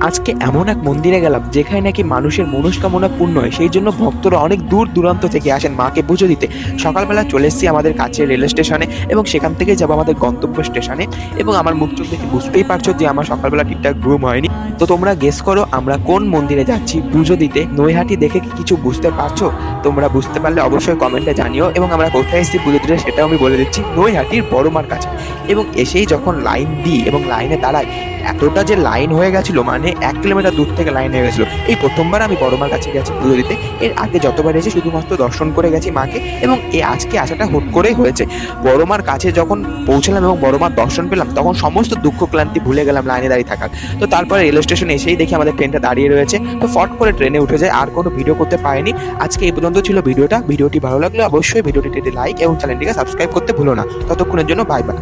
আজকে এমন এক মন্দিরে গেলাম যেখানে নাকি মানুষের মনস্কামনা পূর্ণ হয়, সেই জন্য ভক্তরা অনেক দূর দূরান্ত থেকে আসেন মাকে পুজো দিতে। সকালবেলা চলে এসেছি আমাদের কাছের রেল স্টেশনে এবং সেখান থেকে যাবো আমাদের গন্তব্য স্টেশনে। এবং আমার মুখ চোখ দেখে বুঝতেই পারছো যে আমার সকালবেলা ঠিকঠাক ঘুম হয়নি। তো তোমরা গেস করো আমরা কোন মন্দিরে যাচ্ছি পুজো দিতে। নৈহাটি দেখে কি কিছু বুঝতে পারছো? তোমরা বুঝতে পারলে অবশ্যই কমেন্টে জানিও। এবং আমরা কোথায় এসেছি পুজো দিতে সেটাও আমি বলে দিচ্ছি, নৈহাটির বড়মার কাছে। এবং এসেই যখন লাইন দিই এবং লাইনে দাঁড়াই, এতটা যে লাইন হয়ে গেছিল, মানে 1 কিলোমিটার দূর থেকে লাইন হয়ে গেছিলো। এই প্রথমবার আমি বড়মার কাছে গেছি পুজো দিতে। এর আগে যতবার এসে শুধুমাত্র দর্শন করে গেছি মাকে, এবং আজকে আসাটা হুট করেই হয়েছে। বড়মার কাছে যখন পৌঁছলাম এবং বড়মার দর্শন পেলাম, তখন সমস্ত দুঃখ ক্লান্তি ভুলে গেলাম লাইনে দাঁড়িয়ে থাকার। তো তারপরে রেল স্টেশনে এসেই দেখি আমাদের ট্রেনটা দাঁড়িয়ে রয়েছে। তো ফট করে ট্রেনে উঠে যায়, আর কোনো ভিডিও করতে পারিনি। আজকে এই পর্যন্ত ছিল ভিডিওটি ভালো লাগলে অবশ্যই ভিডিওটিতে লাইক এবং চ্যানেলটিকে সাবস্ক্রাইব করতে ভুলো না। ততক্ষণের জন্য বাই বাই।